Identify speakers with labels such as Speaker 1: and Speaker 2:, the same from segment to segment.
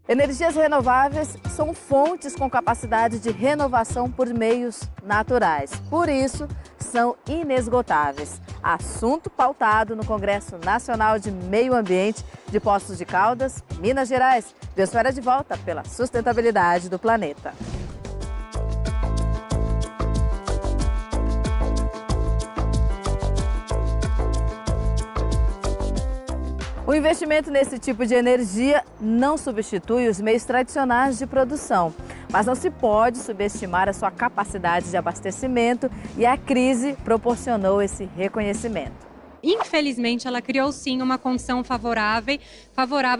Speaker 1: Energias renováveis são fontes com capacidade de renovação por meios naturais. Por isso, são inesgotáveis. Assunto pautado no Congresso Nacional de Meio Ambiente de Poços de Caldas, Minas Gerais. Biosfera de volta pela sustentabilidade do planeta. O investimento nesse tipo de energia não substitui os meios tradicionais de produção, mas não se pode subestimar a sua capacidade de abastecimento e a crise proporcionou esse reconhecimento.
Speaker 2: Infelizmente, ela criou sim uma condição favorável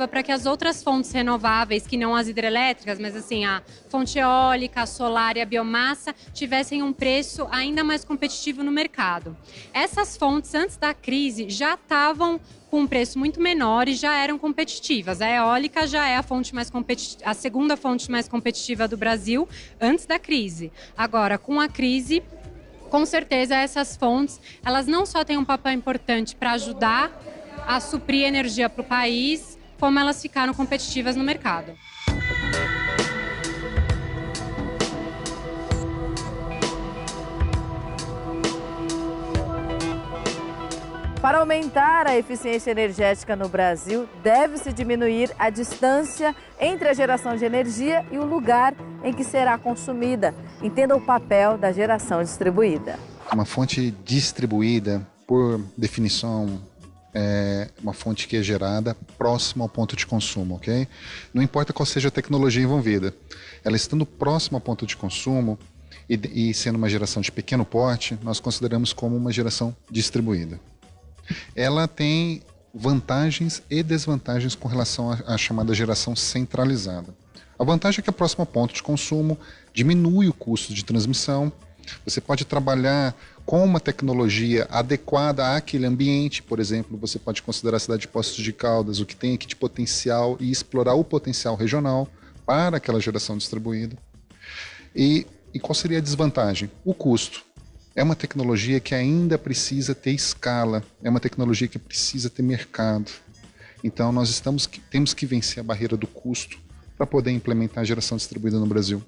Speaker 2: para que as outras fontes renováveis, que não as hidrelétricas, mas assim a fonte eólica, a solar e a biomassa, tivessem um preço ainda mais competitivo no mercado. Essas fontes, antes da crise, já estavam com um preço muito menor e já eram competitivas. A eólica já é a segunda fonte mais competitiva do Brasil antes da crise. Agora, com a crise, com certeza essas fontes, elas não só têm um papel importante para ajudar a suprir energia para o país, como elas ficaram competitivas no mercado.
Speaker 1: Para aumentar a eficiência energética no Brasil, deve-se diminuir a distância entre a geração de energia e o lugar em que será consumida. Entenda o papel da geração distribuída.
Speaker 3: Uma fonte distribuída, por definição, é uma fonte que é gerada próxima ao ponto de consumo, ok? Não importa qual seja a tecnologia envolvida. Ela estando próxima ao ponto de consumo e sendo uma geração de pequeno porte, nós consideramos como uma geração distribuída. Ela tem vantagens e desvantagens com relação à chamada geração centralizada. A vantagem é que é próximo ao ponto de consumo, diminui o custo de transmissão, você pode trabalhar com uma tecnologia adequada àquele ambiente, por exemplo, você pode considerar a cidade de Poços de Caldas, o que tem aqui de potencial e explorar o potencial regional para aquela geração distribuída. E qual seria a desvantagem? O custo. É uma tecnologia que ainda precisa ter escala, é uma tecnologia que precisa ter mercado. Então nós temos que vencer a barreira do custo para poder implementar a geração distribuída no Brasil.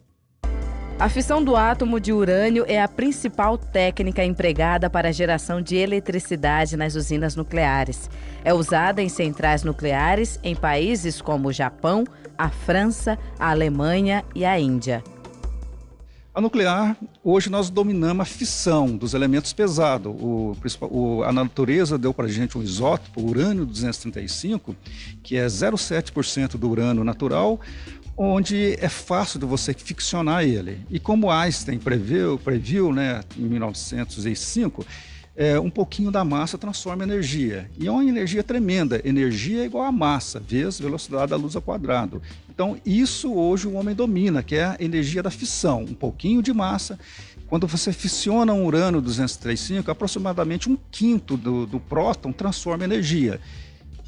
Speaker 1: A fissão do átomo de urânio é a principal técnica empregada para a geração de eletricidade nas usinas nucleares. É usada em centrais nucleares em países como o Japão, a França, a Alemanha e a Índia.
Speaker 4: A nuclear, hoje nós dominamos a fissão dos elementos pesados. A natureza deu para a gente um isótopo, o urânio-235, que é 0,7% do urânio natural, onde é fácil de você ficcionar ele. E como Einstein previu, né, em 1905, um pouquinho da massa transforma em energia. E é uma energia tremenda. Energia é igual a massa, vezes velocidade da luz ao quadrado. Então, isso hoje o homem domina, que é a energia da fissão. Um pouquinho de massa. Quando você fissiona um urânio-235, aproximadamente 1/5 do próton transforma em energia.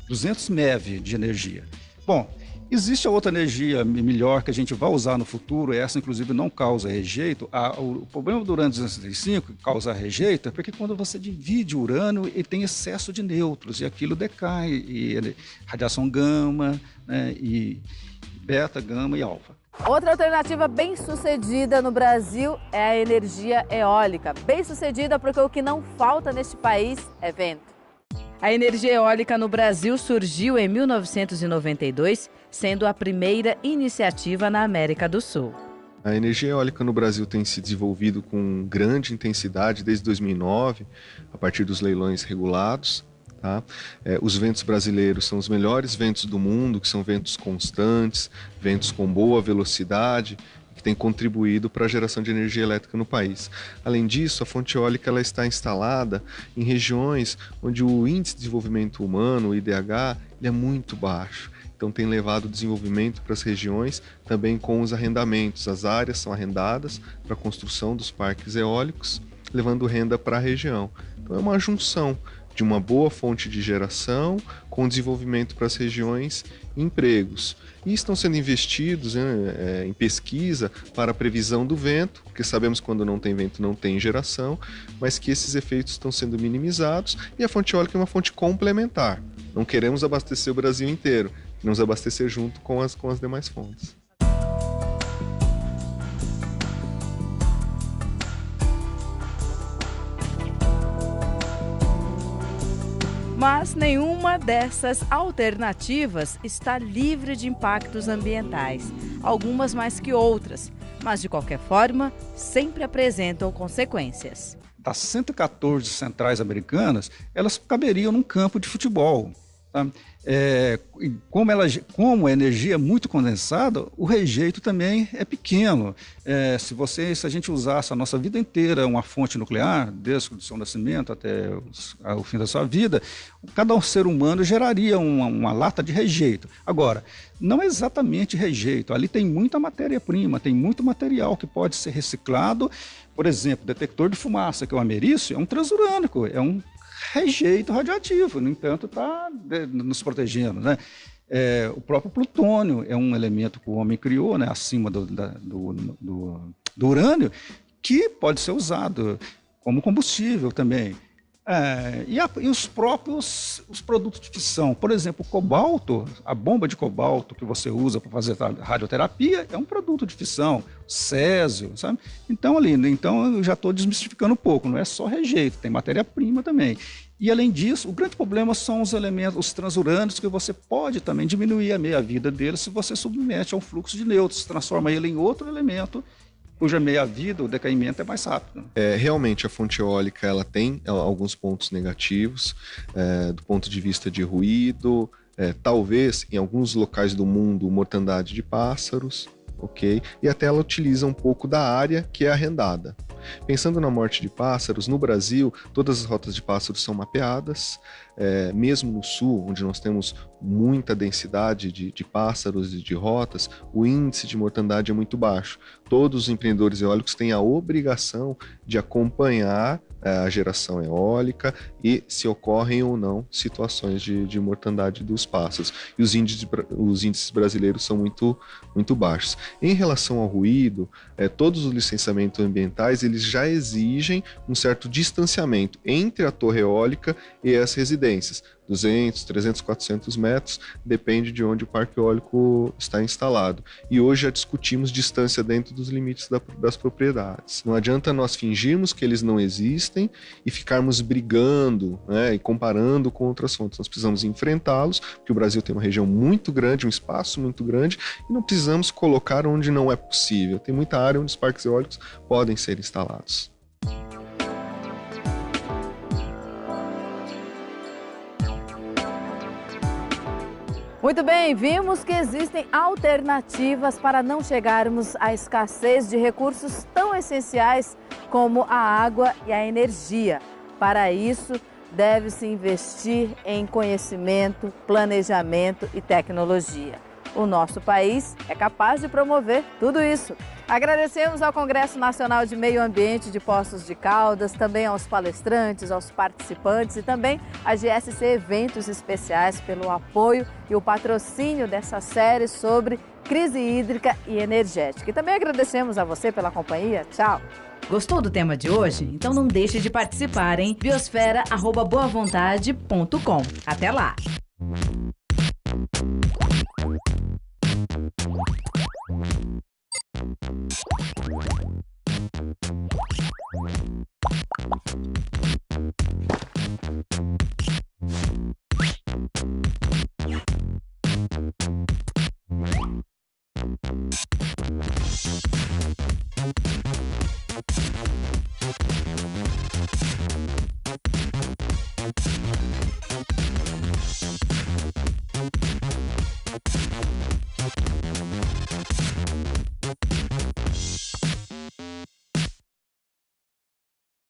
Speaker 4: 200 MeV de energia. Bom, existe a outra energia melhor que a gente vai usar no futuro, essa inclusive não causa rejeito. O problema do urânio-235 que causa rejeito é porque quando você divide o urânio, ele tem excesso de nêutrons e aquilo decai, e radiação gama, né, e beta, gama e alfa.
Speaker 1: Outra alternativa bem-sucedida no Brasil é a energia eólica. Bem-sucedida porque o que não falta neste país é vento. A energia eólica no Brasil surgiu em 1992, sendo a primeira iniciativa na América do Sul.
Speaker 5: A energia eólica no Brasil tem se desenvolvido com grande intensidade desde 2009, a partir dos leilões regulados. Tá? Os ventos brasileiros são os melhores ventos do mundo, que são ventos constantes, ventos com boa velocidade, que têm contribuído para a geração de energia elétrica no país. Além disso, a fonte eólica ela está instalada em regiões onde o índice de desenvolvimento humano, o IDH, ele é muito baixo. Então tem levado o desenvolvimento para as regiões também com os arrendamentos. As áreas são arrendadas para a construção dos parques eólicos, levando renda para a região. Então é uma junção de uma boa fonte de geração com desenvolvimento para as regiões e empregos. E estão sendo investidos em pesquisa para a previsão do vento, porque sabemos que quando não tem vento não tem geração, mas que esses efeitos estão sendo minimizados e a fonte eólica é uma fonte complementar. Não queremos abastecer o Brasil inteiro, e nos abastecer junto com as demais fontes.
Speaker 1: Mas nenhuma dessas alternativas está livre de impactos ambientais, algumas mais que outras, mas de qualquer forma sempre apresentam consequências.
Speaker 4: Das 114 centrais americanas, elas caberiam num campo de futebol. Tá? Como a energia é muito condensada, o rejeito também é pequeno. Se a gente usasse a nossa vida inteira uma fonte nuclear, desde o seu nascimento até o fim da sua vida, cada ser humano geraria uma lata de rejeito. Agora, não é exatamente rejeito, ali tem muita matéria-prima, tem muito material que pode ser reciclado. Por exemplo, detector de fumaça, que é o ameriço, é um transurânico, é um rejeito radioativo, no entanto, está nos protegendo, né? O próprio plutônio é um elemento que o homem criou, né, acima do urânio, que pode ser usado como combustível também. E os produtos de fissão, por exemplo, o cobalto, a bomba de cobalto que você usa para fazer radioterapia é um produto de fissão, césio, sabe? Então eu já estou desmistificando um pouco, não é só rejeito, tem matéria-prima também. E além disso, o grande problema são os elementos, os transurânicos, que você pode também diminuir a meia-vida deles se você submete a um fluxo de nêutrons, transforma ele em outro elemento cuja meia-vida, o decaimento é mais rápido.
Speaker 5: Realmente, a fonte eólica ela tem alguns pontos negativos, do ponto de vista de ruído, talvez, em alguns locais do mundo, mortandade de pássaros, ok? E até ela utiliza um pouco da área que é arrendada. Pensando na morte de pássaros, no Brasil, todas as rotas de pássaros são mapeadas, mesmo no sul, onde nós temos muita densidade de pássaros e de rotas, o índice de mortandade é muito baixo. Todos os empreendedores eólicos têm a obrigação de acompanhar a geração eólica e se ocorrem ou não situações de mortandade dos pássaros. E os índices brasileiros são muito, muito baixos. Em relação ao ruído, todos os licenciamentos ambientais eles já exigem um certo distanciamento entre a torre eólica e as residências. 200, 300, 400 metros, depende de onde o parque eólico está instalado. E hoje já discutimos distância dentro dos limites das propriedades. Não adianta nós fingirmos que eles não existem e ficarmos brigando, né, e comparando com outras fontes. Nós precisamos enfrentá-los, porque o Brasil tem uma região muito grande, um espaço muito grande, e não precisamos colocar onde não é possível. Tem muita área onde os parques eólicos podem ser instalados.
Speaker 1: Muito bem, vimos que existem alternativas para não chegarmos à escassez de recursos tão essenciais como a água e a energia. Para isso, deve-se investir em conhecimento, planejamento e tecnologia. O nosso país é capaz de promover tudo isso. Agradecemos ao Congresso Nacional de Meio Ambiente de Poços de Caldas, também aos palestrantes, aos participantes e também à GSC Eventos Especiais pelo apoio e o patrocínio dessa série sobre crise hídrica e energética. E também agradecemos a você pela companhia. Tchau!
Speaker 6: Gostou do tema de hoje? Então não deixe de participar em biosfera@boavontade.com. Até lá!